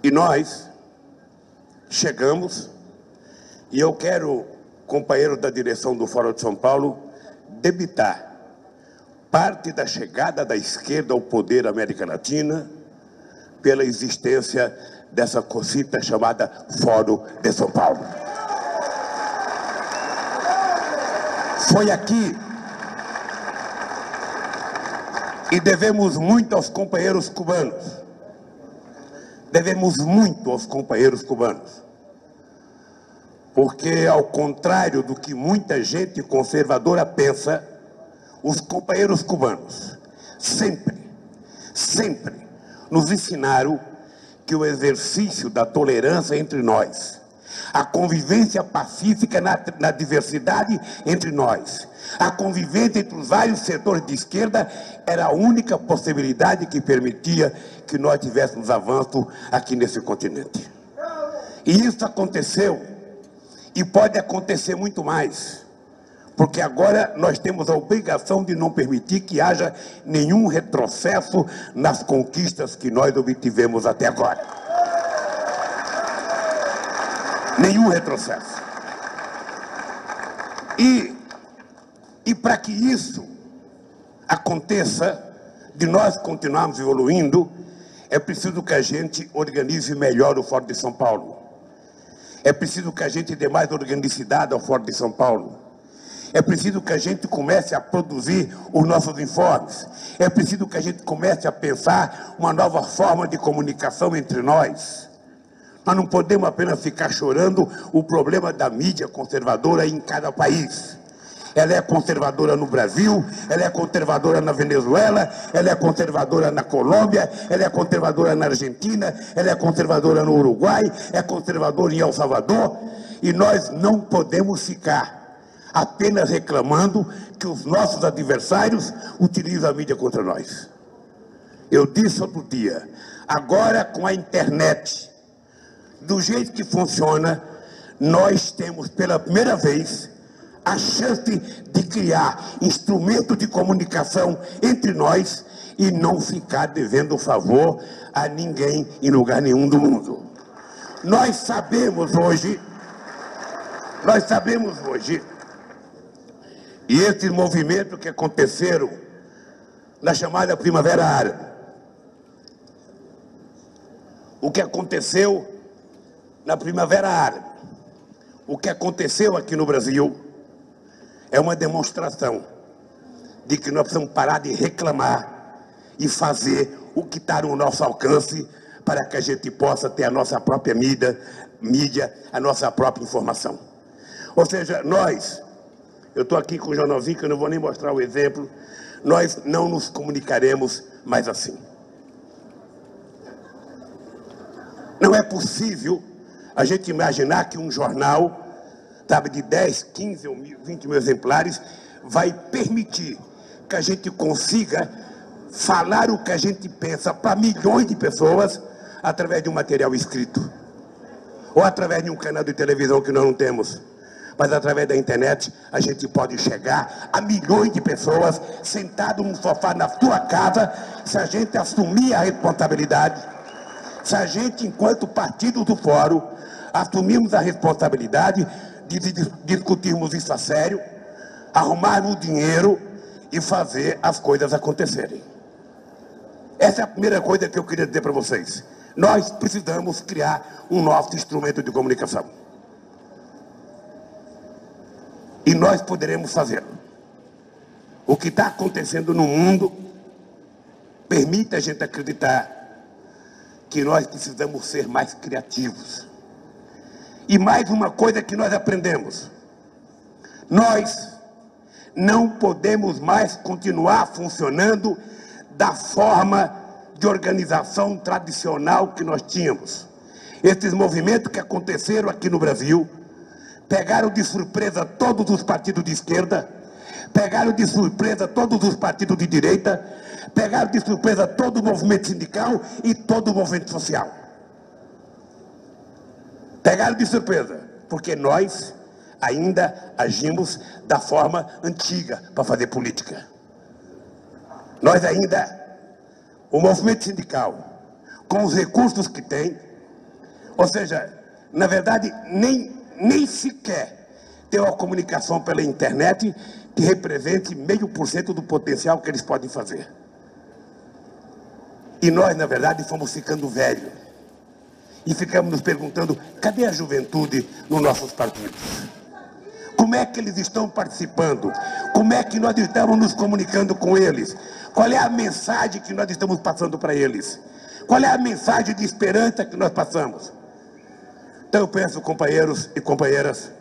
E nós chegamos, e eu quero, companheiro da direção do Fórum de São Paulo, debitar parte da chegada da esquerda ao poder na América Latina pela existência dessa cosita chamada Fórum de São Paulo. Foi aqui, e devemos muito aos companheiros cubanos. Devemos muito aos companheiros cubanos. Porque, ao contrário do que muita gente conservadora pensa, os companheiros cubanos sempre nos ensinaram que o exercício da tolerância entre nós, a convivência pacífica na diversidade entre nós, a convivência entre os vários setores de esquerda era a única possibilidade que permitia que nós tivéssemos avanço aqui nesse continente. E isso aconteceu, e pode acontecer muito mais, porque agora nós temos a obrigação de não permitir que haja nenhum retrocesso nas conquistas que nós obtivemos até agora. Nenhum retrocesso. E para que isso aconteça, de nós continuarmos evoluindo, é preciso que a gente organize melhor o Fórum de São Paulo. É preciso que a gente dê mais organicidade ao Fórum de São Paulo. É preciso que a gente comece a produzir os nossos informes. É preciso que a gente comece a pensar uma nova forma de comunicação entre nós. Nós não podemos apenas ficar chorando o problema da mídia conservadora em cada país. Ela é conservadora no Brasil, ela é conservadora na Venezuela, ela é conservadora na Colômbia, ela é conservadora na Argentina, ela é conservadora no Uruguai, é conservadora em El Salvador. E nós não podemos ficar apenas reclamando que os nossos adversários utilizam a mídia contra nós. Eu disse outro dia, agora com a internet, do jeito que funciona, nós temos pela primeira vez a chance de criar instrumento de comunicação entre nós e não ficar devendo favor a ninguém em lugar nenhum do mundo. Nós sabemos hoje, e esses movimentos que aconteceram na chamada Primavera Árabe, o que aconteceu na Primavera Árabe, o que aconteceu aqui no Brasil, é uma demonstração de que nós precisamos parar de reclamar e fazer o que está no nosso alcance para que a gente possa ter a nossa própria mídia, a nossa própria informação. Ou seja, eu estou aqui com o jornalzinho, que eu não vou nem mostrar o exemplo, nós não nos comunicaremos mais assim. Não é possível a gente imaginar que um jornal, sabe, de 10, 15 ou 20 mil exemplares, vai permitir que a gente consiga falar o que a gente pensa para milhões de pessoas através de um material escrito. Ou através de um canal de televisão que nós não temos. Mas através da internet a gente pode chegar a milhões de pessoas sentado num sofá na sua casa, se a gente assumir a responsabilidade, se a gente, enquanto partido do Fórum, assumirmos a responsabilidade de discutirmos isso a sério, arrumarmos dinheiro e fazer as coisas acontecerem. Essa é a primeira coisa que eu queria dizer para vocês. Nós precisamos criar um nosso instrumento de comunicação. E nós poderemos fazê-lo. O que está acontecendo no mundo permite a gente acreditar que nós precisamos ser mais criativos. E mais uma coisa que nós aprendemos. Nós não podemos mais continuar funcionando da forma de organização tradicional que nós tínhamos. Esses movimentos que aconteceram aqui no Brasil pegaram de surpresa todos os partidos de esquerda, pegaram de surpresa todos os partidos de direita, pegaram de surpresa todo o movimento sindical e todo o movimento social. Pegaram de surpresa, porque nós ainda agimos da forma antiga para fazer política. Nós ainda, o movimento sindical, com os recursos que tem, Ou seja, na verdade, nem sequer ter uma comunicação pela internet que represente 0,5% do potencial que eles podem fazer. E nós, na verdade, fomos ficando velhos. E ficamos nos perguntando, cadê a juventude nos nossos partidos? Como é que eles estão participando? Como é que nós estamos nos comunicando com eles? Qual é a mensagem que nós estamos passando para eles? Qual é a mensagem de esperança que nós passamos? Então eu penso, companheiros e companheiras,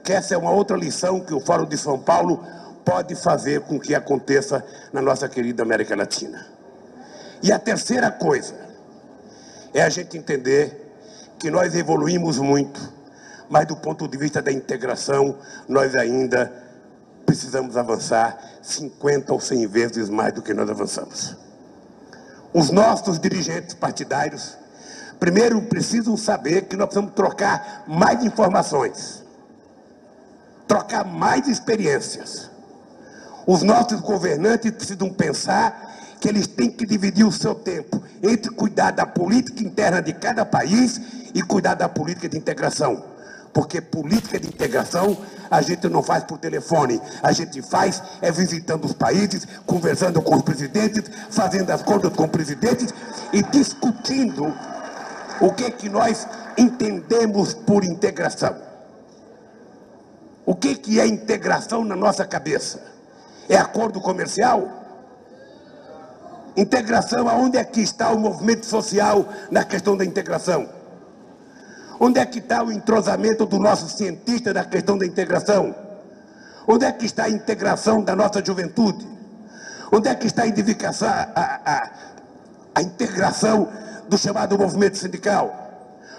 que essa é uma outra lição que o Fórum de São Paulo pode fazer com que aconteça na nossa querida América Latina. E a terceira coisa é a gente entender que nós evoluímos muito, mas do ponto de vista da integração, nós ainda precisamos avançar 50 ou 100 vezes mais do que nós avançamos. Os nossos dirigentes partidários, primeiro, precisam saber que nós precisamos trocar mais informações, trocar mais experiências. Os nossos governantes precisam pensar que eles têm que dividir o seu tempo entre cuidar da política interna de cada país e cuidar da política de integração. Porque política de integração a gente não faz por telefone, a gente faz visitando os países, conversando com os presidentes, fazendo acordos com os presidentes e discutindo o que nós entendemos por integração. O que é integração na nossa cabeça? É acordo comercial? Integração, aonde é que está o movimento social na questão da integração? Onde é que está o entrosamento do nosso cientista na questão da integração? Onde é que está a integração da nossa juventude? Onde é que está a integração do chamado movimento sindical?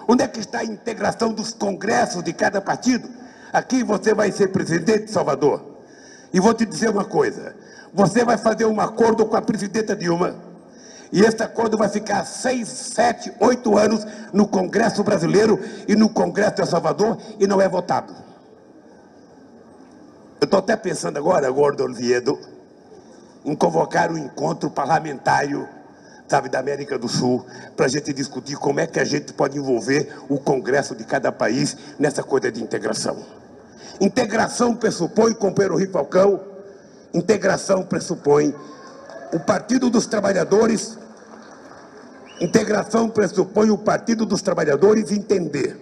Onde é que está a integração dos congressos de cada partido? Aqui você vai ser presidente de Salvador. E vou te dizer uma coisa, você vai fazer um acordo com a presidenta Dilma, e esse acordo vai ficar 6, 7, 8 anos no Congresso brasileiro e no Congresso de Salvador e não é votado. Eu estou até pensando agora, Gordo Oviedo, em convocar um encontro parlamentário, sabe, da América do Sul, para a gente discutir como é que a gente pode envolver o Congresso de cada país nessa coisa de integração. Integração pressupõe, companheiro Rui Falcão, integração pressupõe o Partido dos Trabalhadores, integração pressupõe o Partido dos Trabalhadores entender,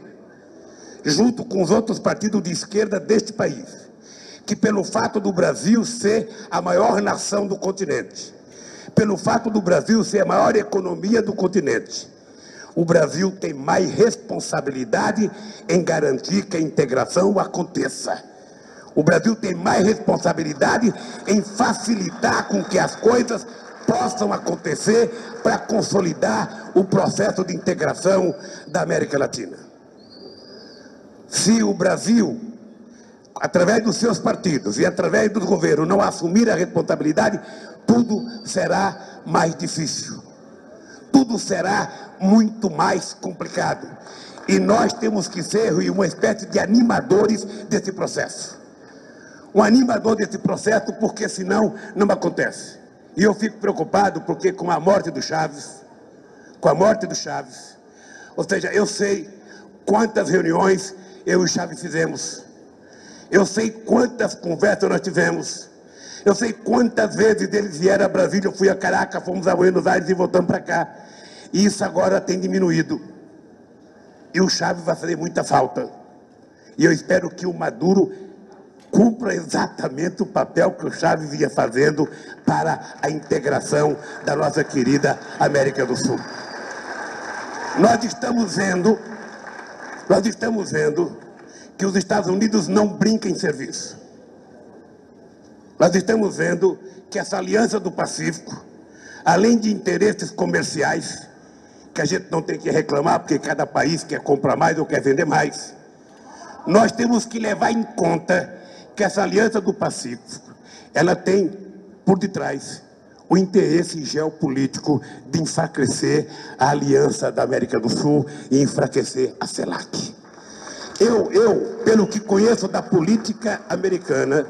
junto com os outros partidos de esquerda deste país, que pelo fato do Brasil ser a maior nação do continente, pelo fato do Brasil ser a maior economia do continente, o Brasil tem mais responsabilidade em garantir que a integração aconteça. O Brasil tem mais responsabilidade em facilitar com que as coisas possam acontecer para consolidar o processo de integração da América Latina. Se o Brasil, através dos seus partidos e através do governo, não assumir a responsabilidade, tudo será mais difícil. Tudo será muito mais complicado. E nós temos que ser uma espécie de animadores desse processo. Um animador desse processo, porque senão não acontece. E eu fico preocupado porque com a morte do Chaves, ou seja, eu sei quantas reuniões eu e o Chaves fizemos. Eu sei quantas conversas nós tivemos. Eu sei quantas vezes eles vieram a Brasília, eu fui a Caracas, fomos a Buenos Aires e voltamos para cá. E isso agora tem diminuído. E o Chaves vai fazer muita falta. E eu espero que o Maduro cumpra exatamente o papel que o Chaves ia fazendo para a integração da nossa querida América do Sul. Nós estamos vendo que os Estados Unidos não brincam em serviço. Nós estamos vendo que essa aliança do Pacífico, além de interesses comerciais, que a gente não tem que reclamar, porque cada país quer comprar mais ou quer vender mais, nós temos que levar em conta que essa aliança do Pacífico, ela tem por detrás o interesse geopolítico de enfraquecer a aliança da América do Sul e enfraquecer a CELAC. Eu, pelo que conheço da política americana,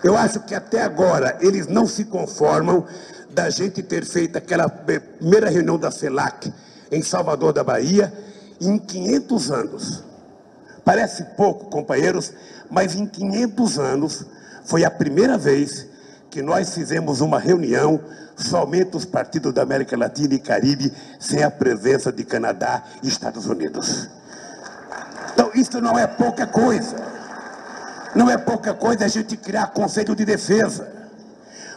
eu acho que até agora eles não se conformam da gente ter feito aquela primeira reunião da CELAC em Salvador da Bahia em 500 anos, parece pouco, companheiros, mas em 500 anos foi a primeira vez que nós fizemos uma reunião, somente os partidos da América Latina e Caribe, sem a presença de Canadá e Estados Unidos. Então, isso não é pouca coisa. Não é pouca coisa a gente criar Conselho de Defesa.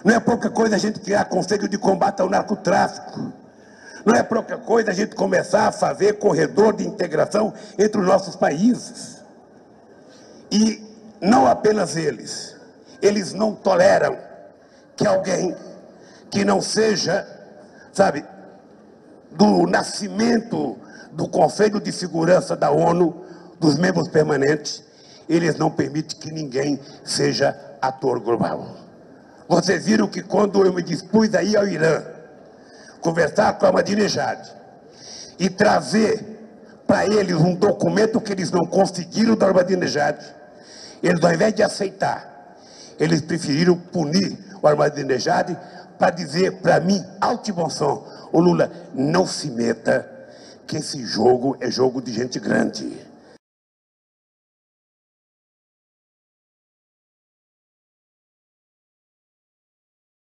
Não é pouca coisa a gente criar Conselho de Combate ao Narcotráfico. Não é pouca coisa a gente começar a fazer corredor de integração entre os nossos países. E não apenas eles não toleram que alguém que não seja, sabe, do nascimento do Conselho de Segurança da ONU, dos membros permanentes, eles não permitem que ninguém seja ator global. Vocês viram que quando eu me dispus a ir ao Irã, conversar com a Ahmadinejad e trazer para eles um documento que eles não conseguiram da Ahmadinejad, eles, ao invés de aceitar, eles preferiram punir o Ahmadinejad para dizer para mim, alto e bom som, ô Lula, não se meta, que esse jogo é jogo de gente grande.